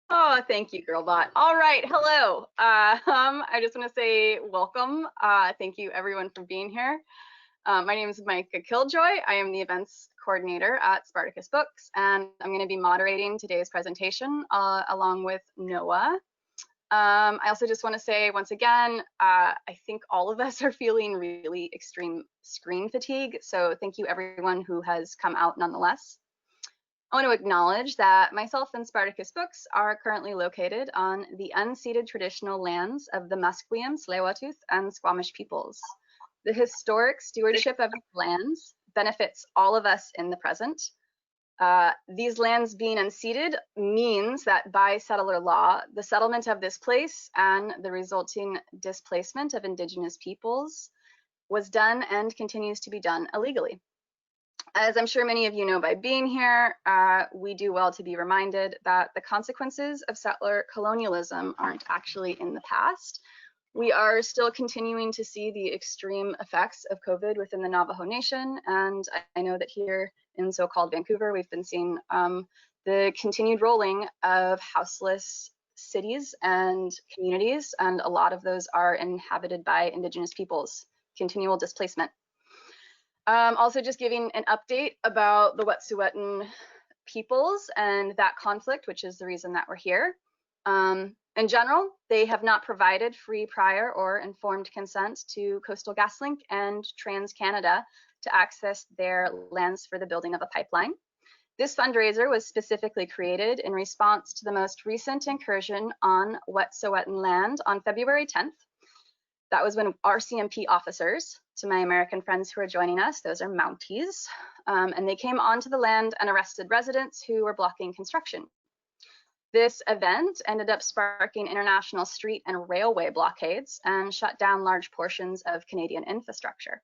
Oh, thank you, Girlbot. All right, hello. I just want to say welcome. Thank you, everyone, for being here. My name is Micah Killjoy. I am the events coordinator at Spartacus Books, and I'm going to be moderating today's presentation along with Noah. I also just want to say once again, I think all of us are feeling really extreme screen fatigue, so thank you, everyone who has come out nonetheless. I want to acknowledge that myself and Spartacus Books are currently located on the unceded traditional lands of the Musqueam, Tsleil-Waututh, and Squamish peoples. The historic stewardship of these lands benefits all of us in the present. These lands being unceded means that by settler law, the settlement of this place and the resulting displacement of Indigenous peoples was done and continues to be done illegally. As I'm sure many of you know by being here, we do well to be reminded that the consequences of settler colonialism aren't actually in the past. We are still continuing to see the extreme effects of COVID within the Navajo Nation, and I know that here in so-called Vancouver, we've been seeing the continued rolling of houseless cities and communities, and a lot of those are inhabited by Indigenous peoples, continual displacement. Also just giving an update about the Wet'suwet'en peoples and that conflict, which is the reason that we're here. In general, they have not provided free, prior, or informed consent to Coastal GasLink and TransCanada to access their lands for the building of a pipeline. This fundraiser was specifically created in response to the most recent incursion on Wet'suwet'en land on February 10th. That was when RCMP officers, to my American friends who are joining us, those are Mounties, and they came onto the land and arrested residents who were blocking construction. This event ended up sparking international street and railway blockades and shut down large portions of Canadian infrastructure.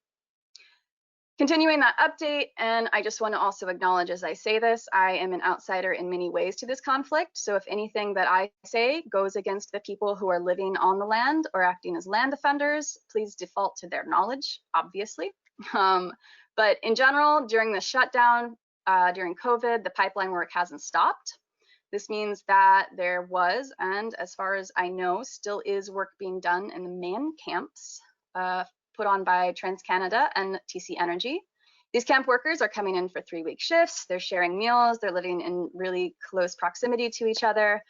Continuing that update, and I just want to also acknowledge as I say this, I am an outsider in many ways to this conflict. So if anything that I say goes against the people who are living on the land or acting as land defenders, please default to their knowledge, obviously. But in general, during the shutdown, during COVID, the pipeline work hasn't stopped. This means that there was, and as far as I know, still is work being done in the man camps put on by TransCanada and TC Energy. These camp workers are coming in for 3-week shifts. They're sharing meals. They're living in really close proximity to each other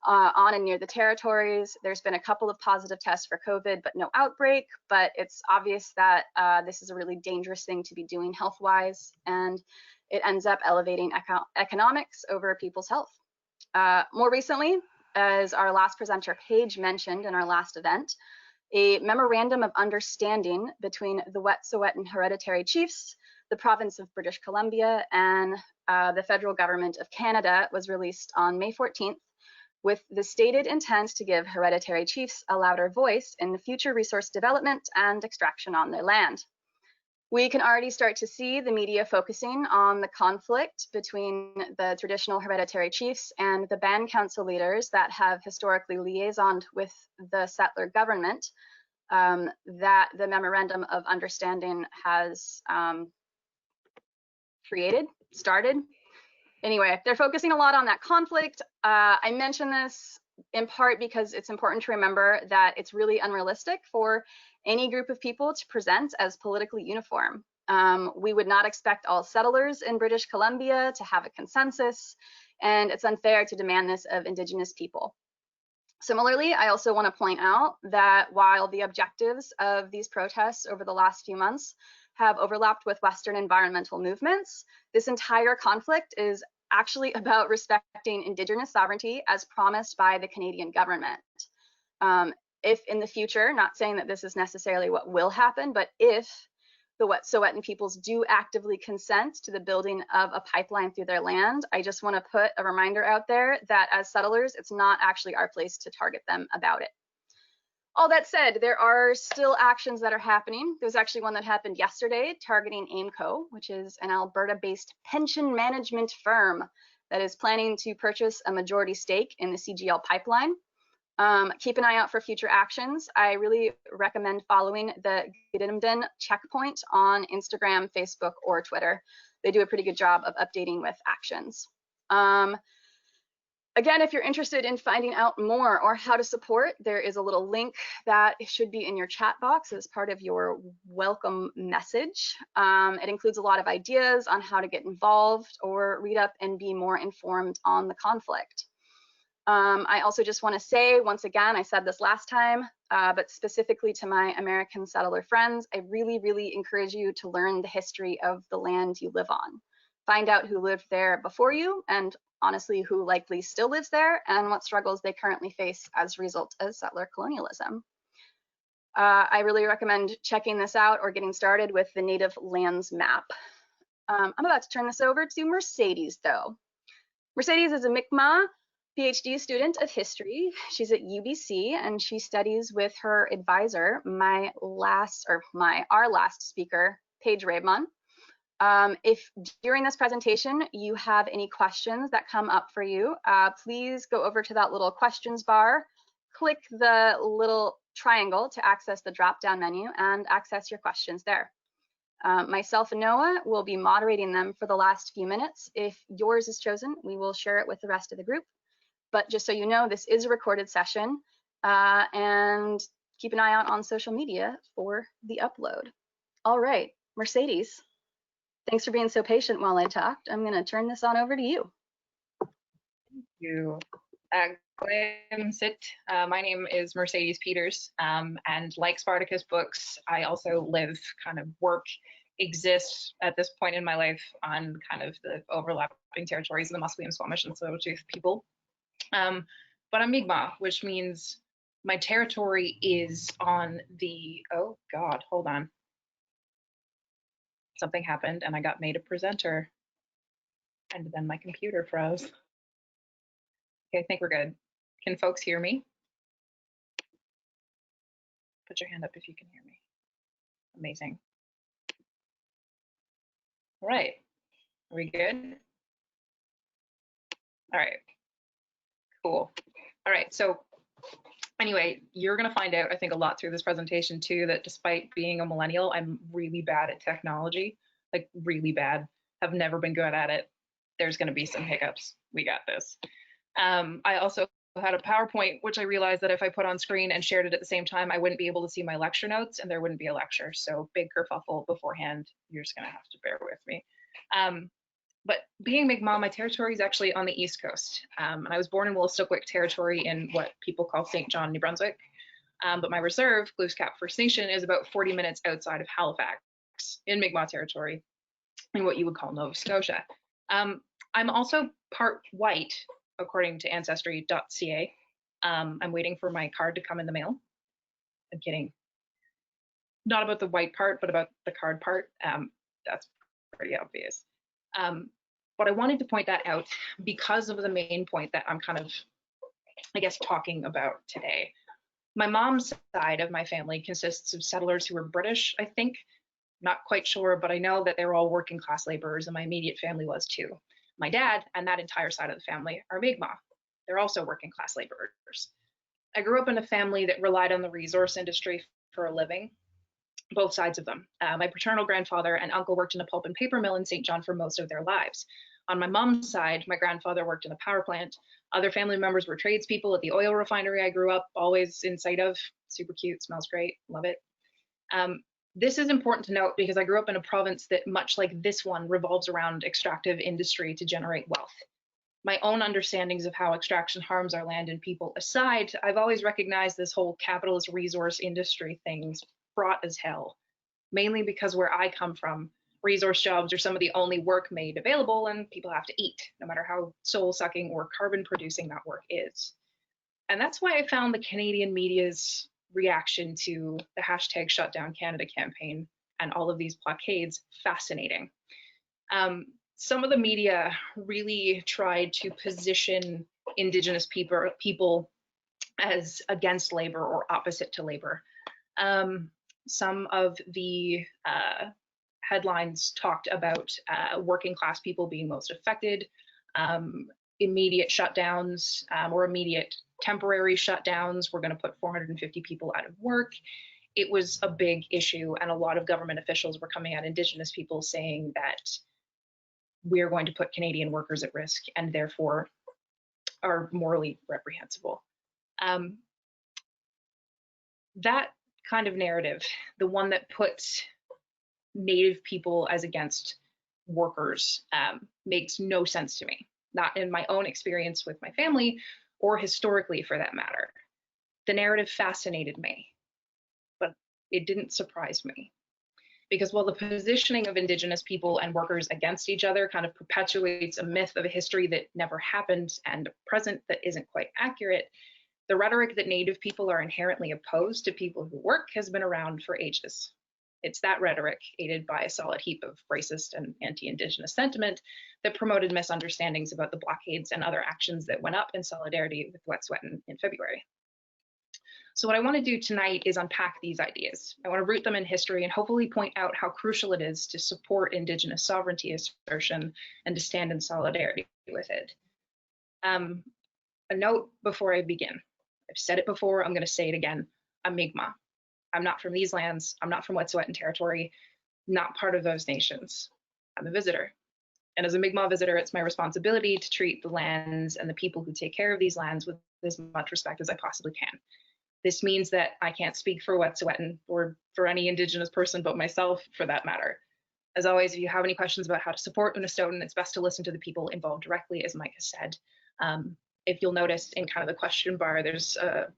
on and near the territories. There's been a couple of positive tests for COVID, but no outbreak. But it's obvious that this is a really dangerous thing to be doing health-wise, and it ends up elevating economics over people's health. More recently, as our last presenter, Paige, mentioned in our last event, a memorandum of understanding between the Wet'suwet'en hereditary chiefs, the province of British Columbia, and the federal government of Canada was released on May 14th, with the stated intent to give hereditary chiefs a louder voice in the future resource development and extraction on their land. We can already start to see the media focusing on the conflict between the traditional hereditary chiefs and the band council leaders that have historically liaisoned with the settler government that the memorandum of understanding has started. Anyway, they're focusing a lot on that conflict. I mention this in part because it's important to remember that it's really unrealistic for any group of people to present as politically uniform. We would not expect all settlers in British Columbia to have a consensus, and it's unfair to demand this of Indigenous people. Similarly, I also want to point out that while the objectives of these protests over the last few months have overlapped with Western environmental movements, this entire conflict is actually about respecting Indigenous sovereignty as promised by the Canadian government. If in the future, not saying that this is necessarily what will happen, but if the Wet'suwet'en peoples do actively consent to the building of a pipeline through their land, I just want to put a reminder out there that as settlers, it's not actually our place to target them about it. All that said, there are still actions that are happening. There was actually one that happened yesterday targeting AIMCO, which is an Alberta-based pension management firm that is planning to purchase a majority stake in the CGL pipeline. Keep an eye out for future actions. I really recommend following the Gidimden Checkpoint on Instagram, Facebook, or Twitter. They do a pretty good job of updating with actions. Again, if you're interested in finding out more or how to support, there is a little link that should be in your chat box as part of your welcome message. It includes a lot of ideas on how to get involved or read up and be more informed on the conflict. I also just want to say, once again, I said this last time, but specifically to my American settler friends, I really, really encourage you to learn the history of the land you live on. Find out who lived there before you, and honestly, who likely still lives there, and what struggles they currently face as a result of settler colonialism. I really recommend checking this out or getting started with the Native Lands Map. I'm about to turn this over to Mercedes, though. Mercedes is a Mi'kmaq PhD student of history. She's at UBC and she studies with her advisor, our last speaker, Paige Rabemont. If during this presentation you have any questions that come up for you, please go over to that little questions bar, click the little triangle to access the drop-down menu and access your questions there. Myself and Noah will be moderating them for the last few minutes. If yours is chosen, we will share it with the rest of the group. But just so you know, this is a recorded session, and keep an eye out on social media for the upload. All right, Mercedes, thanks for being so patient while I talked. I'm going to turn this on over to you. Thank you. My name is Mercedes Peters, and like Spartacus books, I also live, kind of work, exist at this point in my life on kind of the overlapping territories of the Musqueam, Squamish, and Tsleil-Waututh people. But I'm Mi'kmaq, which means my territory is on the, oh God, hold on. Something happened and I got made a presenter and then my computer froze. Okay, I think we're good. Can folks hear me? Put your hand up if you can hear me. Amazing. All right, are we good? All right, cool. All right, so anyway, you're gonna find out, I think, a lot through this presentation too, that despite being a millennial, I'm really bad at technology, like really bad. Have never been good at it. There's gonna be some hiccups. We got this. I also had a PowerPoint, which I realized that if I put on screen and shared it at the same time, I wouldn't be able to see my lecture notes and there wouldn't be a lecture. So big kerfuffle beforehand. You're just gonna have to bear with me. But being Mi'kmaq, my territory is actually on the East Coast. And I was born in Woolastoqiyik territory in what people call St. John, New Brunswick. But my reserve, Glooscap First Nation, is about 40 minutes outside of Halifax in Mi'kmaq territory in what you would call Nova Scotia. I'm also part white, according to ancestry.ca. I'm waiting for my card to come in the mail. I'm kidding. Not about the white part, but about the card part. That's pretty obvious. But I wanted to point that out because of the main point that I'm kind of, I guess, talking about today. My mom's side of my family consists of settlers who were British, I think. Not quite sure, but I know that they were all working class laborers and my immediate family was too. My dad and that entire side of the family are Mi'kmaq. They're also working class laborers. I grew up in a family that relied on the resource industry for a living, both sides of them. My paternal grandfather and uncle worked in a pulp and paper mill in St. John for most of their lives. On my mom's side, my grandfather worked in a power plant. Other family members were tradespeople at the oil refinery I grew up always in sight of. Super cute, smells great, love it. This is important to note because I grew up in a province that, much like this one, revolves around extractive industry to generate wealth. My own understandings of how extraction harms our land and people aside, I've always recognized this whole capitalist resource industry thing's fraught as hell, mainly because where I come from, resource jobs are some of the only work made available and people have to eat, no matter how soul-sucking or carbon-producing that work is. And that's why I found the Canadian media's reaction to the hashtag Shutdown Canada campaign and all of these blockades fascinating. Some of the media really tried to position Indigenous people as against labor or opposite to labor. Some of the headlines talked about working class people being most affected, immediate shutdowns or immediate temporary shutdowns. We're going to put 450 people out of work. It was a big issue, and a lot of government officials were coming at Indigenous people saying that we're going to put Canadian workers at risk, and therefore are morally reprehensible. That kind of narrative, the one that puts Native people as against workers, makes no sense to me, not in my own experience with my family or historically for that matter. The narrative fascinated me, but it didn't surprise me. Because while the positioning of Indigenous people and workers against each other kind of perpetuates a myth of a history that never happened and a present that isn't quite accurate, the rhetoric that Native people are inherently opposed to people who work has been around for ages. It's that rhetoric, aided by a solid heap of racist and anti-Indigenous sentiment, that promoted misunderstandings about the blockades and other actions that went up in solidarity with Wet'suwet'en in February. So what I want to do tonight is unpack these ideas. I want to root them in history and hopefully point out how crucial it is to support Indigenous sovereignty assertion and to stand in solidarity with it. A note before I begin. I've said it before, I'm going to say it again. I'm Mi'kmaq. I'm not from these lands. I'm not from Wet'suwet'en territory, not part of those nations. I'm a visitor. And as a Mi'kmaq visitor, it's my responsibility to treat the lands and the people who take care of these lands with as much respect as I possibly can. This means that I can't speak for Wet'suwet'en or for any Indigenous person but myself, for that matter. As always, if you have any questions about how to support Unistoten, it's best to listen to the people involved directly, as Mike has said. If you'll notice in kind of the question bar, there's a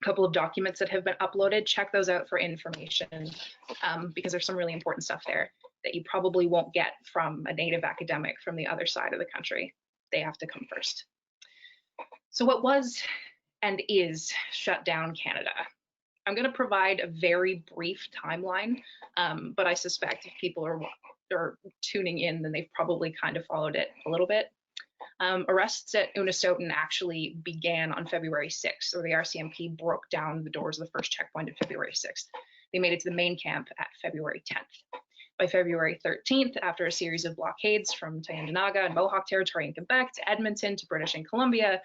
couple of documents that have been uploaded. Check those out for information, because there's some really important stuff there that you probably won't get from a Native academic from the other side of the country. They have to come first. So what was and is shut down Canada? I'm going to provide a very brief timeline, but I suspect if people are tuning in, then they've probably kind of followed it a little bit. Arrests at Unistoten actually began on February 6th, or the RCMP broke down the doors of the first checkpoint on February 6th. They made it to the main camp at February 10th. By February 13th, after a series of blockades from Tyendinaga and Mohawk territory in Quebec to Edmonton to British Columbia,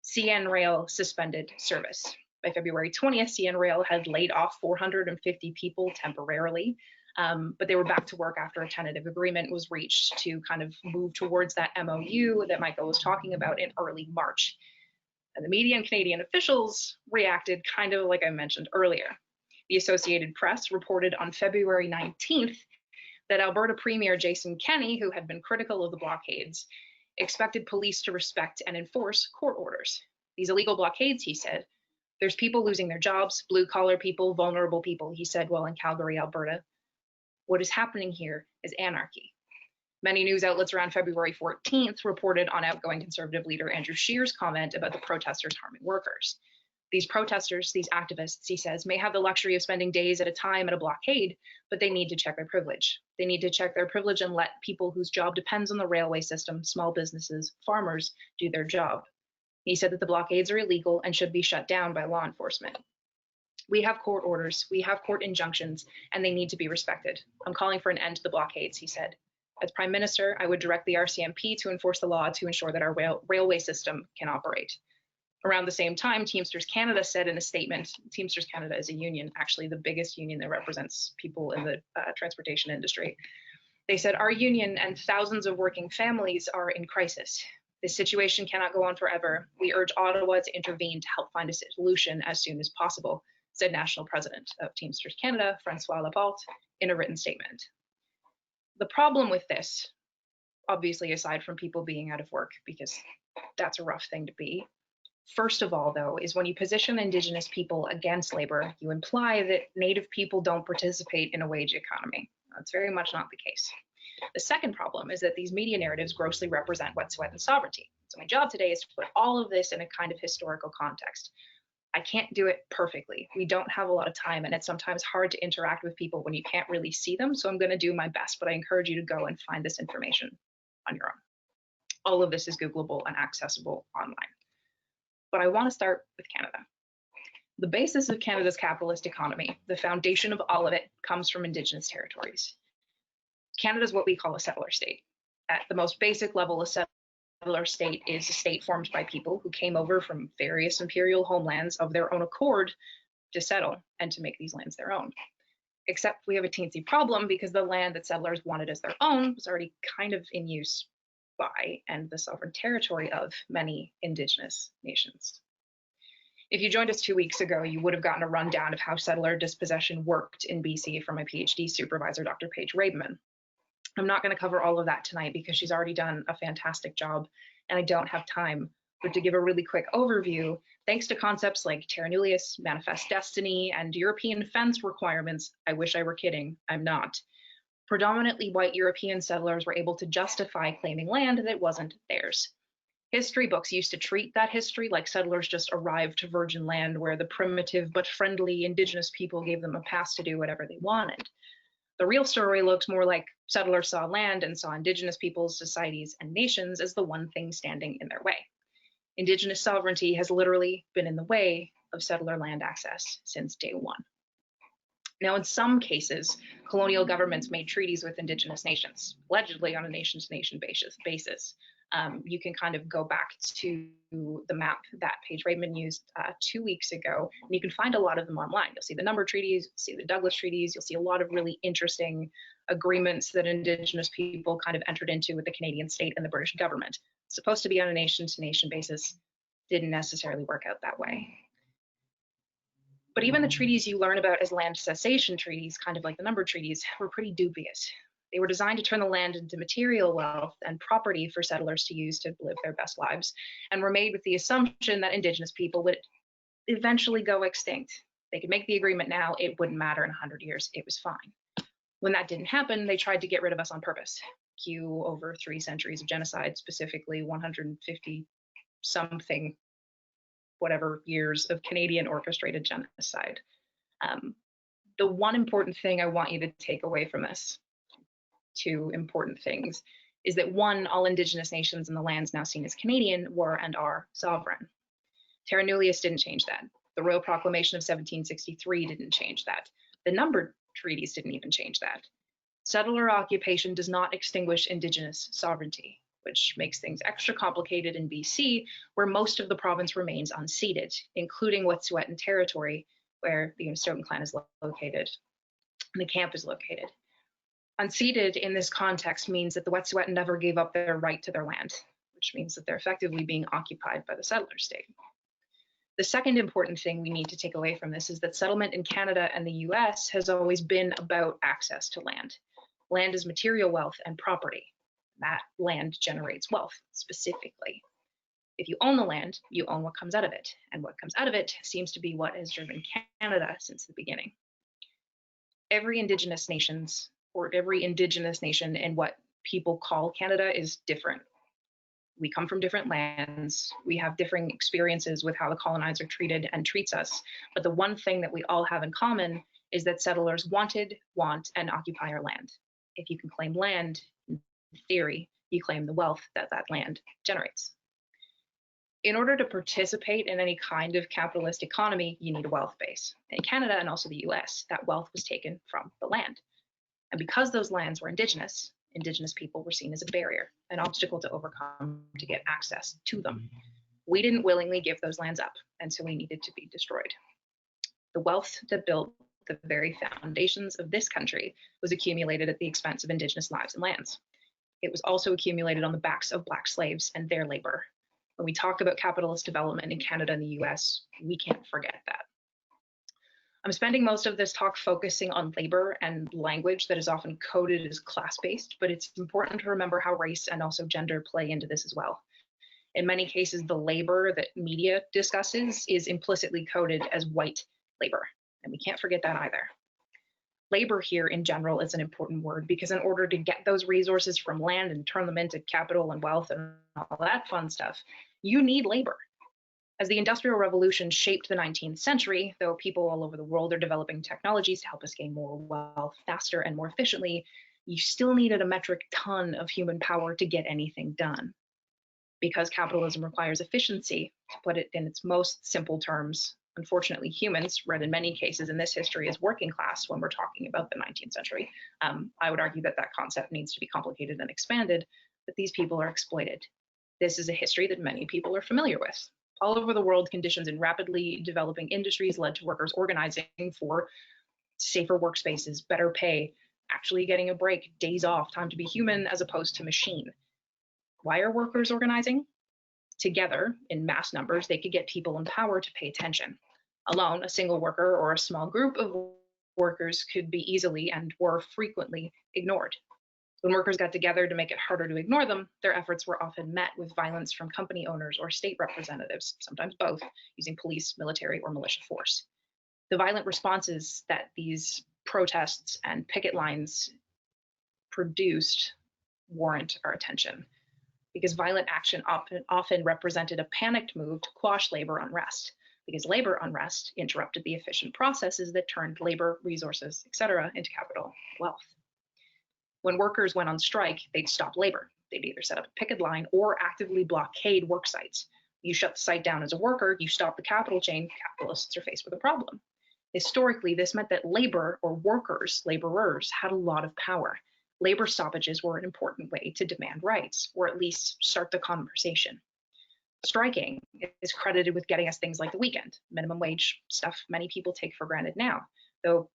CN Rail suspended service. By February 20th, CN Rail had laid off 450 people temporarily, but they were back to work after a tentative agreement was reached to kind of move towards that MOU that Michael was talking about in early March. And the media and Canadian officials reacted kind of like I mentioned earlier. The Associated Press reported on February 19th that Alberta Premier Jason Kenney, who had been critical of the blockades, expected police to respect and enforce court orders. These illegal blockades, he said, there's people losing their jobs, blue-collar people, vulnerable people, he said while in Calgary, Alberta. What is happening here is anarchy. Many news outlets around February 14th reported on outgoing Conservative leader Andrew Scheer's comment about the protesters harming workers. These protesters, these activists, he says, may have the luxury of spending days at a time at a blockade, but they need to check their privilege. They need to check their privilege and let people whose job depends on the railway system, small businesses, farmers, do their job. He said that the blockades are illegal and should be shut down by law enforcement. We have court orders, we have court injunctions, and they need to be respected. I'm calling for an end to the blockades, he said. As Prime Minister, I would direct the RCMP to enforce the law to ensure that our railway system can operate. Around the same time, Teamsters Canada said in a statement, Teamsters Canada is a union, actually the biggest union that represents people in the transportation industry. They said, our union and thousands of working families are in crisis. This situation cannot go on forever. We urge Ottawa to intervene to help find a solution as soon as possible, said National President of Teamsters Canada, Francois Laporte, in a written statement. The problem with this, obviously aside from people being out of work, because that's a rough thing to be, first of all, though, is when you position Indigenous people against labor, you imply that Native people don't participate in a wage economy. That's very much not the case. The second problem is that these media narratives grossly represent Wet'suwet'en sovereignty. So my job today is to put all of this in a kind of historical context. I can't do it perfectly. We don't have a lot of time, and it's sometimes hard to interact with people when you can't really see them, so I'm going to do my best, but I encourage you to go and find this information on your own. All of this is Googleable and accessible online. But I want to start with Canada. The basis of Canada's capitalist economy, the foundation of all of it, comes from Indigenous territories. Canada is what we call a settler state. At the most basic level, a settler state is a state formed by people who came over from various imperial homelands of their own accord to settle and to make these lands their own. Except we have a teensy problem because the land that settlers wanted as their own was already kind of in use by and the sovereign territory of many Indigenous nations. If you joined us 2 weeks ago, you would have gotten a rundown of how settler dispossession worked in BC from my PhD supervisor, Dr. Paige Rabeman. I'm not going to cover all of that tonight because she's already done a fantastic job and I don't have time. But to give a really quick overview, thanks to concepts like terra nullius, manifest destiny, and European fence requirements, I wish I were kidding, I'm not. Predominantly white European settlers were able to justify claiming land that wasn't theirs. History books used to treat that history like settlers just arrived to virgin land where the primitive but friendly Indigenous people gave them a pass to do whatever they wanted. The real story looks more like settlers saw land and saw Indigenous peoples, societies, and nations as the one thing standing in their way. Indigenous sovereignty has literally been in the way of settler land access since day one. Now, in some cases, colonial governments made treaties with Indigenous nations, allegedly on a nation-to-nation basis. You can kind of go back to the map that Paige Rabeman used 2 weeks ago, and you can find a lot of them online. You'll see the number treaties, you'll see the Douglas treaties, you'll see a lot of really interesting agreements that Indigenous people kind of entered into with the Canadian state and the British government. It's supposed to be on a nation-to-nation basis, didn't necessarily work out that way. But even the treaties you learn about as land cessation treaties, kind of like the number treaties, were pretty dubious. They were designed to turn the land into material wealth and property for settlers to use to live their best lives, and were made with the assumption that Indigenous people would eventually go extinct. They could make the agreement now, it wouldn't matter in 100 years, it was fine. When that didn't happen, they tried to get rid of us on purpose. Cue over 3 centuries of genocide, specifically 150 something, whatever years of Canadian orchestrated genocide. The one important thing I want you to take away from this, 2 important things, is that 1, all Indigenous nations in the lands now seen as Canadian were and are sovereign. Terra nullius didn't change that. The Royal Proclamation of 1763 didn't change that. The numbered treaties didn't even change that. Settler occupation does not extinguish Indigenous sovereignty, which makes things extra complicated in BC, where most of the province remains unceded, including Wet'suwet'en territory, where the Unistoten clan is located, and the camp is located. Unceded in this context means that the Wet'suwet'en never gave up their right to their land, which means that they're effectively being occupied by the settler state. The second important thing we need to take away from this is that settlement in Canada and the US has always been about access to land. Land is material wealth and property. That land generates wealth specifically. If you own the land, you own what comes out of it, and what comes out of it seems to be what has driven Canada since the beginning. Every Indigenous nation in what people call Canada is different. We come from different lands, we have differing experiences with how the colonizer treated and treats us, but the one thing that we all have in common is that settlers want, and occupy our land. If you can claim land, in theory, you claim the wealth that that land generates. In order to participate in any kind of capitalist economy, you need a wealth base. In Canada and also the US, that wealth was taken from the land. And because those lands were Indigenous people were seen as a barrier, an obstacle to overcome to get access to them. We didn't willingly give those lands up, and so we needed to be destroyed. The wealth that built the very foundations of this country was accumulated at the expense of Indigenous lives and lands. It was also accumulated on the backs of Black slaves and their labor. When we talk about capitalist development in Canada and the US, we can't forget that. I'm spending most of this talk focusing on labor and language that is often coded as class-based, but it's important to remember how race and also gender play into this as well. In many cases, the labor that media discusses is implicitly coded as white labor, and we can't forget that either. Labor here in general is an important word because in order to get those resources from land and turn them into capital and wealth and all that fun stuff, you need labor. As the Industrial Revolution shaped the 19th century, though people all over the world are developing technologies to help us gain more wealth faster and more efficiently, you still needed a metric ton of human power to get anything done. Because capitalism requires efficiency, to put it in its most simple terms, unfortunately humans, read in many cases in this history as working class when we're talking about the 19th century, I would argue that that concept needs to be complicated and expanded, but these people are exploited. This is a history that many people are familiar with. All over the world, conditions in rapidly developing industries led to workers organizing for safer workspaces, better pay, actually getting a break, days off, time to be human as opposed to machine. Why are workers organizing? Together, in mass numbers, they could get people in power to pay attention. Alone, a single worker or a small group of workers could be easily and were frequently ignored. When workers got together to make it harder to ignore them, their efforts were often met with violence from company owners or state representatives, sometimes both, using police, military, or militia force. The violent responses that these protests and picket lines produced warrant our attention, because violent action often represented a panicked move to quash labor unrest, because labor unrest interrupted the efficient processes that turned labor, resources, etc., into capital wealth. When workers went on strike, they'd stop labor. They'd either set up a picket line or actively blockade work sites. You shut the site down as a worker, you stop the capital chain, capitalists are faced with a problem. Historically, this meant that labor or workers, laborers, had a lot of power. Labor stoppages were an important way to demand rights, or at least start the conversation. Striking is credited with getting us things like the weekend, minimum wage, stuff many people take for granted now, though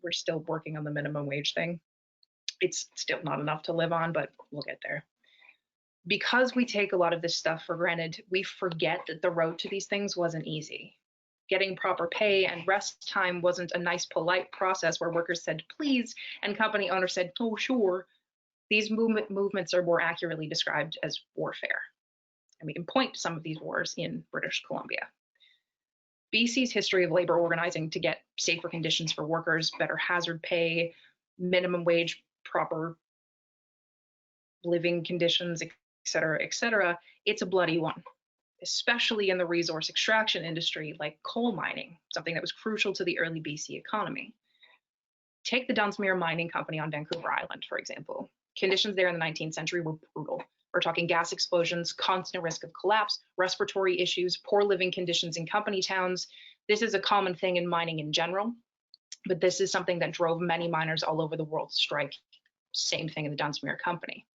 we're still working on the minimum wage thing. It's still not enough to live on, but we'll get there. Because we take a lot of this stuff for granted, we forget that the road to these things wasn't easy. Getting proper pay and rest time wasn't a nice, polite process where workers said, please, and company owners said, oh, sure. These movements are more accurately described as warfare. And we can point to some of these wars in British Columbia. BC's history of labor organizing to get safer conditions for workers, better hazard pay, minimum wage, proper living conditions, et cetera, it's a bloody one, especially in the resource extraction industry like coal mining, something that was crucial to the early BC economy. Take the Dunsmuir Mining Company on Vancouver Island, for example. Conditions there in the 19th century were brutal. We're talking gas explosions, constant risk of collapse, respiratory issues, poor living conditions in company towns. This is a common thing in mining in general, but this is something that drove many miners all over the world to strike. Same thing in the Dunsmuir Company.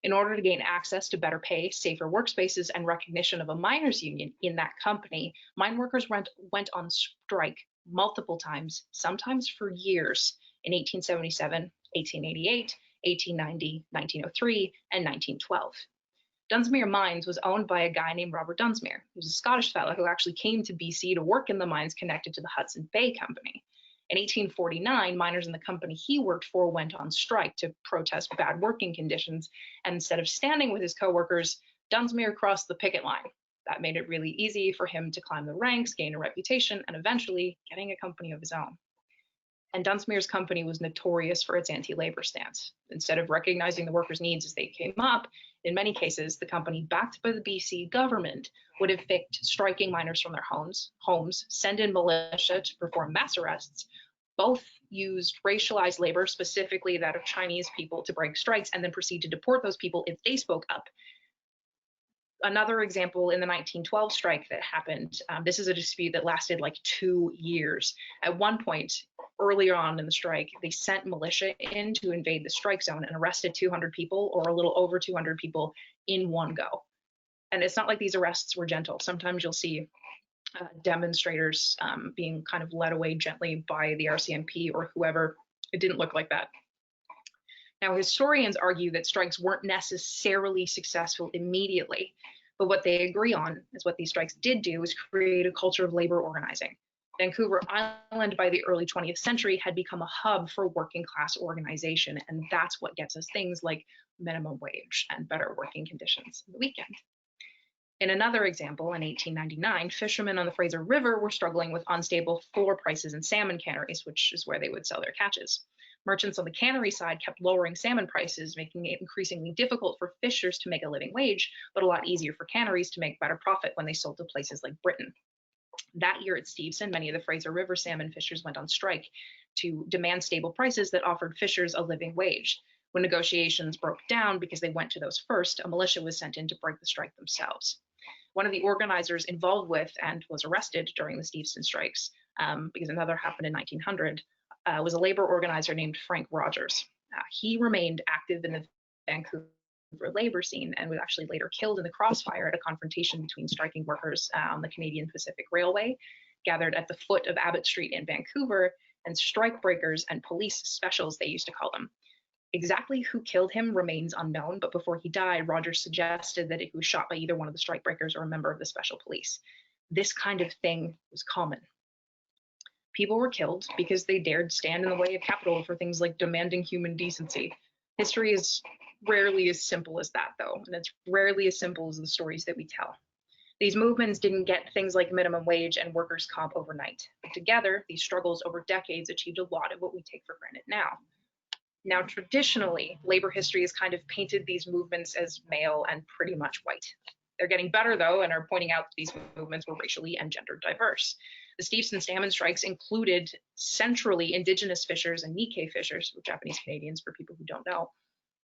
In order to gain access to better pay, safer workspaces, and recognition of a miners' union in that company, mine workers went on strike multiple times, sometimes for years, in 1877, 1888, 1890, 1903, and 1912. Dunsmuir Mines was owned by a guy named Robert Dunsmuir, who's a Scottish fellow who actually came to BC to work in the mines connected to the Hudson Bay Company. In 1849, miners in the company he worked for went on strike to protest bad working conditions, and instead of standing with his coworkers, Dunsmuir crossed the picket line. That made it really easy for him to climb the ranks, gain a reputation, and eventually getting a company of his own. And Dunsmuir's company was notorious for its anti-labor stance. Instead of recognizing the workers' needs as they came up, in many cases, the company, backed by the BC government, would evict striking miners from their homes, send in militia to perform mass arrests. Both used racialized labor, specifically that of Chinese people, to break strikes, and then proceed to deport those people if they spoke up. Another example in the 1912 strike that happened, this is a dispute that lasted like 2 years. At one point, earlier on in the strike, they sent militia in to invade the strike zone and arrested 200 people, or a little over 200 people, in one go. And it's not like these arrests were gentle. Sometimes you'll see demonstrators being kind of led away gently by the RCMP or whoever. It didn't look like that. Now, historians argue that strikes weren't necessarily successful immediately, but what they agree on is what these strikes did do is create a culture of labor organizing. Vancouver Island by the early 20th century had become a hub for working class organization, and that's what gets us things like minimum wage and better working conditions on the weekend. In another example, in 1899, fishermen on the Fraser River were struggling with unstable floor prices in salmon canneries, which is where they would sell their catches. Merchants on the cannery side kept lowering salmon prices, making it increasingly difficult for fishers to make a living wage, but a lot easier for canneries to make better profit when they sold to places like Britain. That year at Stevenson, many of the Fraser River salmon fishers went on strike to demand stable prices that offered fishers a living wage. When negotiations broke down because they went to those first, a militia was sent in to break the strike themselves. One of the organizers involved with and was arrested during the Stevenson strikes, because another happened in 1900, was a labor organizer named Frank Rogers. He remained active in the Vancouver labor scene and was actually later killed in the crossfire at a confrontation between striking workers on the Canadian Pacific Railway, gathered at the foot of Abbott Street in Vancouver, and strike breakers and police specials, they used to call them. Exactly who killed him remains unknown, but before he died, Rogers suggested that he was shot by either one of the strikebreakers or a member of the special police. This kind of thing was common. People were killed because they dared stand in the way of capital for things like demanding human decency. History is rarely as simple as that, though, and it's rarely as simple as the stories that we tell. These movements didn't get things like minimum wage and workers' comp overnight, but together, these struggles over decades achieved a lot of what we take for granted now. Now, traditionally, labor history has kind of painted these movements as male and pretty much white. They're getting better, though, and are pointing out that these movements were racially and gender diverse. The Steves and Salmon strikes included centrally Indigenous fishers and Nikkei fishers, or Japanese Canadians for people who don't know.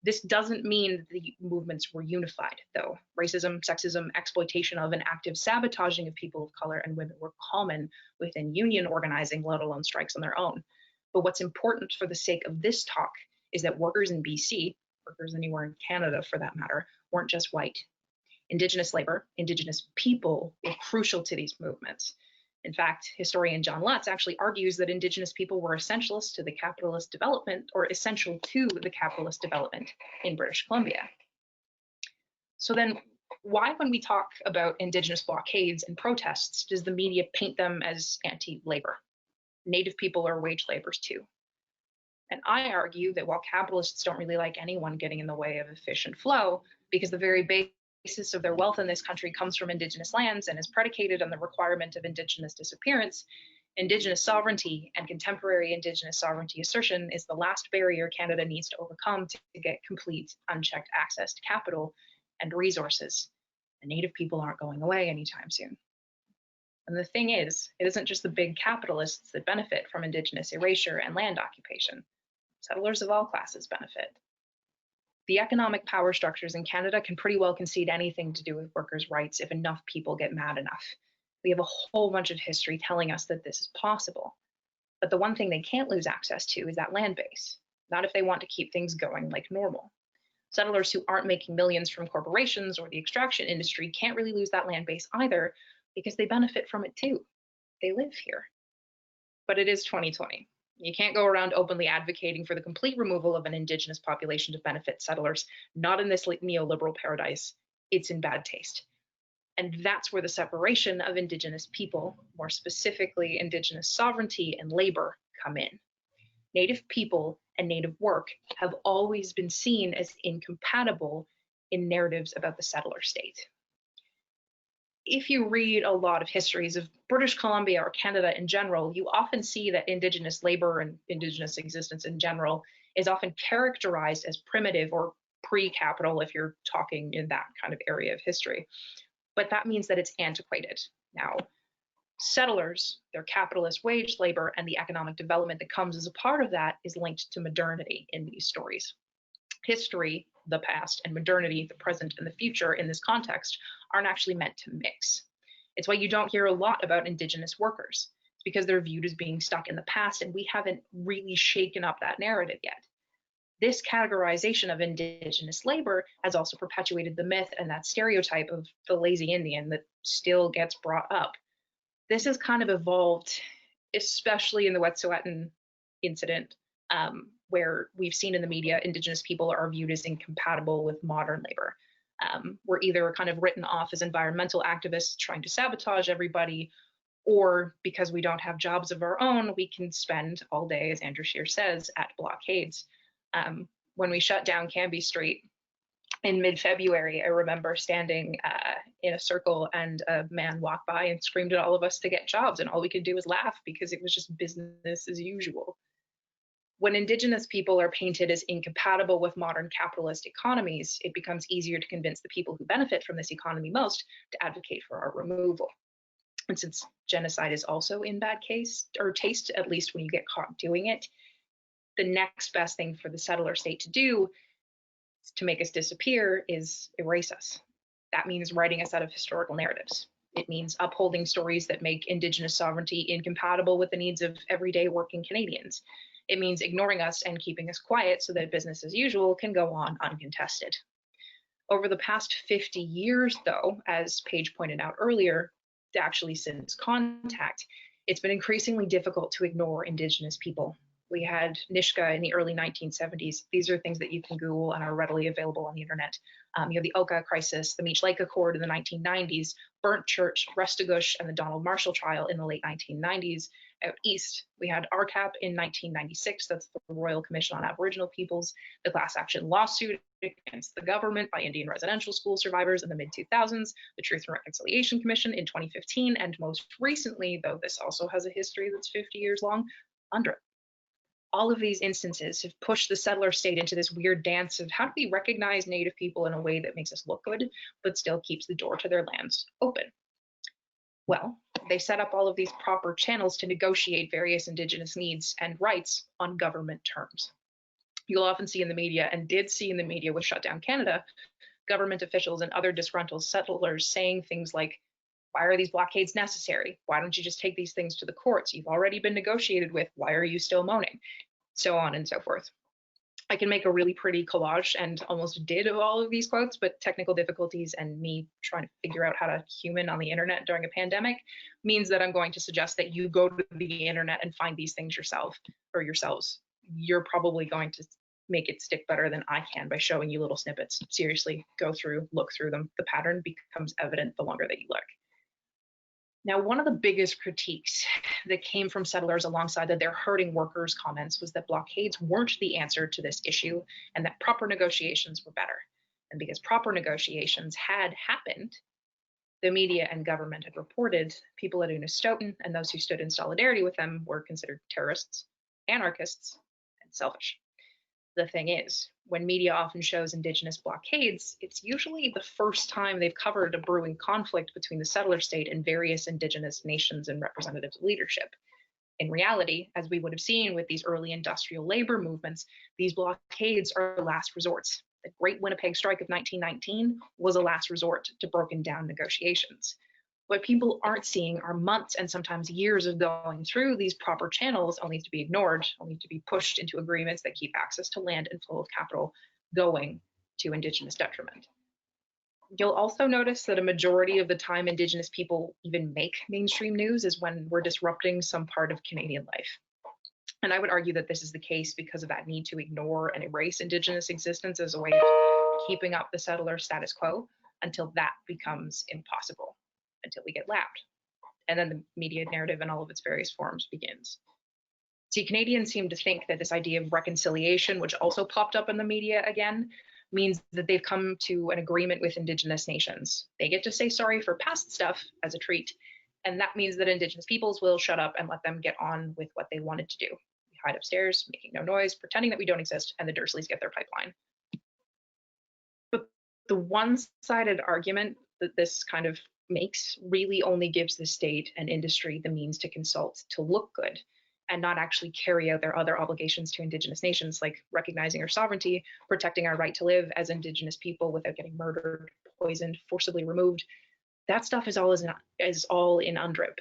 This doesn't mean the movements were unified, though. Racism, sexism, exploitation of, and active sabotaging of people of color and women were common within union organizing, let alone strikes on their own. But what's important for the sake of this talk is that workers in BC, workers anywhere in Canada for that matter, weren't just white. Indigenous labor, Indigenous people were crucial to these movements. In fact, historian John Lutz actually argues that Indigenous people were essentials to the capitalist development, or essential to the capitalist development in British Columbia. So then, why, when we talk about Indigenous blockades and protests, does the media paint them as anti-labor? Native people are wage laborers too. And I argue that while capitalists don't really like anyone getting in the way of efficient flow, because the very basis of their wealth in this country comes from Indigenous lands and is predicated on the requirement of Indigenous disappearance, Indigenous sovereignty and contemporary Indigenous sovereignty assertion is the last barrier Canada needs to overcome to get complete, unchecked access to capital and resources. The Native people aren't going away anytime soon. And the thing is, it isn't just the big capitalists that benefit from Indigenous erasure and land occupation. Settlers of all classes benefit. The economic power structures in Canada can pretty well concede anything to do with workers' rights if enough people get mad enough. We have a whole bunch of history telling us that this is possible. But the one thing they can't lose access to is that land base, not if they want to keep things going like normal. Settlers who aren't making millions from corporations or the extraction industry can't really lose that land base either, because they benefit from it too. They live here. But it is 2020. You can't go around openly advocating for the complete removal of an Indigenous population to benefit settlers, not in this neoliberal paradise. It's in bad taste. And that's where the separation of Indigenous people, more specifically Indigenous sovereignty and labor, come in. Native people and Native work have always been seen as incompatible in narratives about the settler state. If you read a lot of histories of British Columbia or Canada in general, you often see that Indigenous labor and Indigenous existence in general is often characterized as primitive or pre-capital if you're talking in that kind of area of history. But that means that it's antiquated. Now, settlers, their capitalist wage labor, and the economic development that comes as a part of that is linked to modernity in these stories. History, the past, and modernity, the present and the future in this context, aren't actually meant to mix. It's why you don't hear a lot about Indigenous workers. It's because they're viewed as being stuck in the past, and we haven't really shaken up that narrative yet. This categorization of Indigenous labor has also perpetuated the myth and that stereotype of the lazy Indian that still gets brought up. This has kind of evolved, especially in the Wet'suwet'en incident, where we've seen in the media Indigenous people are viewed as incompatible with modern labor. We're either kind of written off as environmental activists trying to sabotage everybody, or because we don't have jobs of our own, we can spend all day, as Andrew Scheer says, at blockades. When we shut down Cambie Street in mid-February, I remember standing in a circle and a man walked by and screamed at all of us to get jobs, and all we could do was laugh because it was just business as usual. When Indigenous people are painted as incompatible with modern capitalist economies, it becomes easier to convince the people who benefit from this economy most to advocate for our removal. And since genocide is also in bad taste, at least when you get caught doing it, the next best thing for the settler state to do to make us disappear is erase us. That means writing us out of historical narratives. It means upholding stories that make Indigenous sovereignty incompatible with the needs of everyday working Canadians. It means ignoring us and keeping us quiet so that business as usual can go on uncontested. Over the past 50 years, though, as Paige pointed out earlier, actually since contact, it's been increasingly difficult to ignore Indigenous people. We had Nishka in the early 1970s. These are things that you can Google and are readily available on the internet. You have the Oka crisis, the Meech Lake Accord in the 1990s, Burnt Church, Restigouche, and the Donald Marshall trial in the late 1990s. Out east, we had RCAP in 1996, that's the Royal Commission on Aboriginal Peoples, the class action lawsuit against the government by Indian residential school survivors in the mid-2000s, the Truth and Reconciliation Commission in 2015, and most recently, though this also has a history that's 50 years long, UNDRIP. All of these instances have pushed the settler state into this weird dance of how do we recognize Native people in a way that makes us look good, but still keeps the door to their lands open. Well, they set up all of these proper channels to negotiate various Indigenous needs and rights on government terms. You'll often see in the media, and did see in the media with Shutdown Canada, government officials and other disgruntled settlers saying things like, why are these blockades necessary? Why don't you just take these things to the courts? You've already been negotiated with. Why are you still moaning? So on and so forth. I can make a really pretty collage, and almost did, of all of these quotes, but technical difficulties and me trying to figure out how to human on the internet during a pandemic means that I'm going to suggest that you go to the internet and find these things yourself or yourselves. You're probably going to make it stick better than I can by showing you little snippets. Seriously, go through, look through them. The pattern becomes evident the longer that you look. Now, one of the biggest critiques that came from settlers alongside the "they're hurting workers" comments was that blockades weren't the answer to this issue and that proper negotiations were better. And because proper negotiations had happened, the media and government had reported people at Unistoten and those who stood in solidarity with them were considered terrorists, anarchists, and selfish. The thing is, when media often shows Indigenous blockades, it's usually the first time they've covered a brewing conflict between the settler state and various Indigenous nations and representatives of leadership. In reality, as we would have seen with these early industrial labor movements, these blockades are last resorts. The Great Winnipeg Strike of 1919 was a last resort to broken down negotiations. What people aren't seeing are months and sometimes years of going through these proper channels, only to be ignored, only to be pushed into agreements that keep access to land and flow of capital going to Indigenous detriment. You'll also notice that a majority of the time Indigenous people even make mainstream news is when we're disrupting some part of Canadian life. And I would argue that this is the case because of that need to ignore and erase Indigenous existence as a way of keeping up the settler status quo until that becomes impossible, until we get loud. And then the media narrative in all of its various forms begins. See, Canadians seem to think that this idea of reconciliation, which also popped up in the media again, means that they've come to an agreement with Indigenous nations. They get to say sorry for past stuff as a treat, and that means that Indigenous peoples will shut up and let them get on with what they wanted to do. We hide upstairs, making no noise, pretending that we don't exist, and the Dursleys get their pipeline. But the one-sided argument that this kind of makes really only gives the state and industry the means to consult to look good and not actually carry out their other obligations to Indigenous nations, like recognizing our sovereignty, protecting our right to live as Indigenous people without getting murdered, poisoned, forcibly removed. That stuff is all in UNDRIP,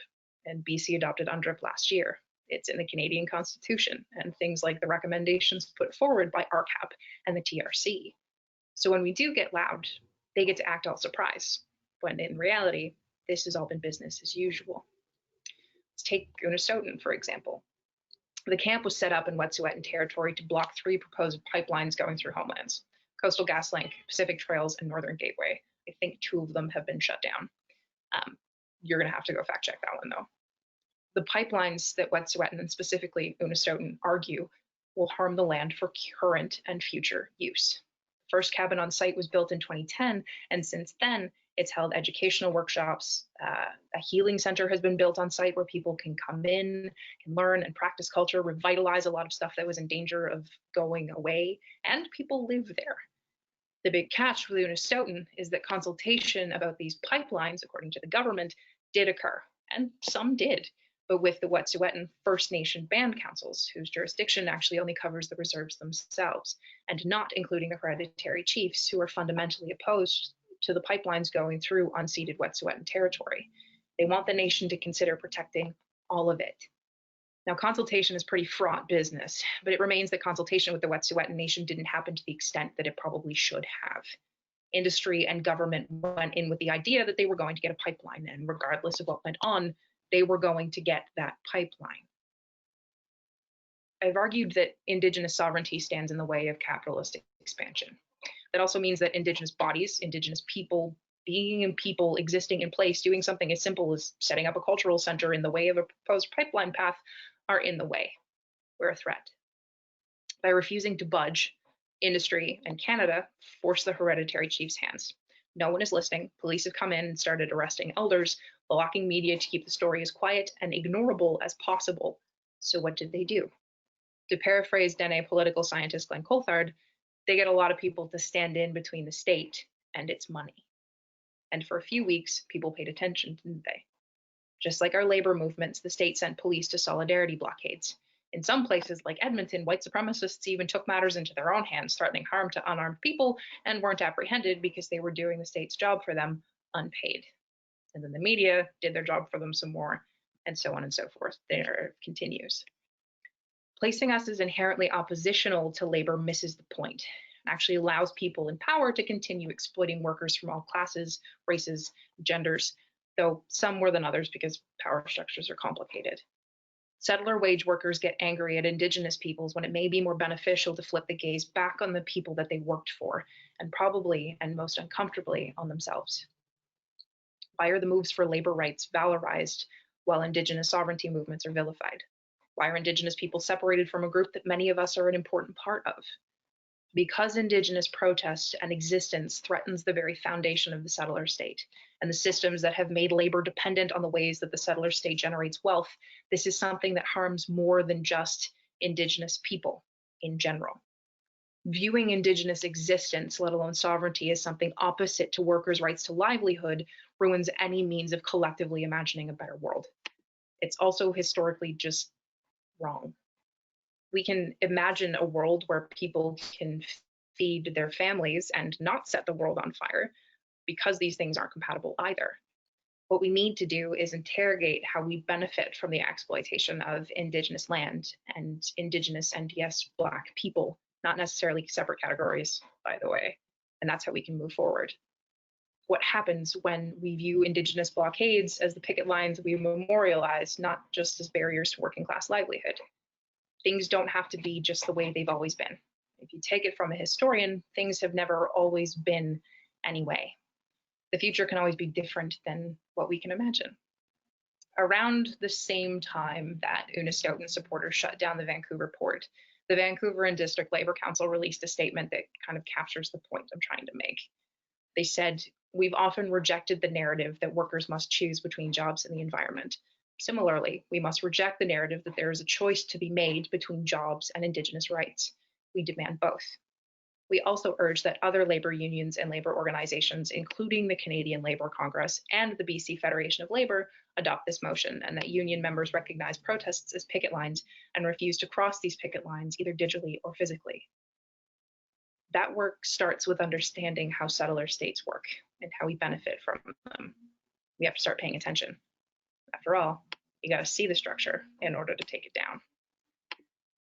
and BC adopted UNDRIP last year. It's in the Canadian Constitution and things like the recommendations put forward by RCAP and the TRC. So when we do get loud, they get to act all surprised, when in reality, this has all been business as usual. Let's take Unistoten, for example. The camp was set up in Wet'suwet'en territory to block 3 proposed pipelines going through homelands: Coastal GasLink, Pacific Trails, and Northern Gateway. I think 2 of them have been shut down. You're going to have to go fact check that one, though. The pipelines that Wet'suwet'en and specifically Unistoten argue will harm the land for current and future use. The first cabin on site was built in 2010, and since then, it's held educational workshops. A healing center has been built on site where people can come in, can learn and practice culture, revitalize a lot of stuff that was in danger of going away, and people live there. The big catch with Unistoten is that consultation about these pipelines, according to the government, did occur, and some did, but with the Wet'suwet'en First Nation band councils, whose jurisdiction actually only covers the reserves themselves, and not including the hereditary chiefs, who are fundamentally opposed to the pipelines going through unceded Wet'suwet'en territory. They want the nation to consider protecting all of it. Now, consultation is pretty fraught business, but it remains that consultation with the Wet'suwet'en nation didn't happen to the extent that it probably should have. Industry and government went in with the idea that they were going to get a pipeline, and regardless of what went on, they were going to get that pipeline. I've argued that Indigenous sovereignty stands in the way of capitalist expansion. That also means that Indigenous bodies, Indigenous people, being in people existing in place, doing something as simple as setting up a cultural center in the way of a proposed pipeline path are in the way. We're a threat. By refusing to budge, industry and Canada force the hereditary chief's hands. No one is listening. Police have come in and started arresting elders, blocking media to keep the story as quiet and ignorable as possible. So what did they do? To paraphrase Dene political scientist Glenn Coulthard, they get a lot of people to stand in between the state and its money. And for a few weeks, people paid attention, didn't they? Just like our labor movements, the state sent police to solidarity blockades. In some places, like Edmonton, white supremacists even took matters into their own hands, threatening harm to unarmed people, and weren't apprehended because they were doing the state's job for them unpaid. And then the media did their job for them some more, and so on and so forth. There continues. Placing us as inherently oppositional to labor misses the point and actually allows people in power to continue exploiting workers from all classes, races, genders, though some more than others because power structures are complicated. Settler wage workers get angry at Indigenous peoples when it may be more beneficial to flip the gaze back on the people that they worked for, and probably, and most uncomfortably, on themselves. Why are the moves for labor rights valorized while Indigenous sovereignty movements are vilified? Why are Indigenous people separated from a group that many of us are an important part of? Because Indigenous protest and existence threatens the very foundation of the settler state and the systems that have made labor dependent on the ways that the settler state generates wealth, this is something that harms more than just Indigenous people in general. Viewing Indigenous existence, let alone sovereignty, as something opposite to workers' rights to livelihood ruins any means of collectively imagining a better world. It's also historically just wrong. We can imagine a world where people can feed their families and not set the world on fire because these things aren't compatible either. What we need to do is interrogate how we benefit from the exploitation of Indigenous land and Indigenous and yes, Black people, not necessarily separate categories, by the way. And that's how we can move forward. What happens when we view Indigenous blockades as the picket lines we memorialize, not just as barriers to working class livelihood? Things don't have to be just the way they've always been. If you take it from a historian, things have never always been anyway. The future can always be different than what we can imagine. Around the same time that Una Stoughton supporters shut down the Vancouver port, the Vancouver and District Labour Council released a statement that kind of captures the point I'm trying to make. They said, "We've often rejected the narrative that workers must choose between jobs and the environment. Similarly, we must reject the narrative that there is a choice to be made between jobs and Indigenous rights. We demand both." We also urge that other labour unions and labour organisations, including the Canadian Labour Congress and the BC Federation of Labour, adopt this motion, and that union members recognise protests as picket lines and refuse to cross these picket lines either digitally or physically. That work starts with understanding how settler states work and how we benefit from them. We have to start paying attention. After all, you got to see the structure in order to take it down.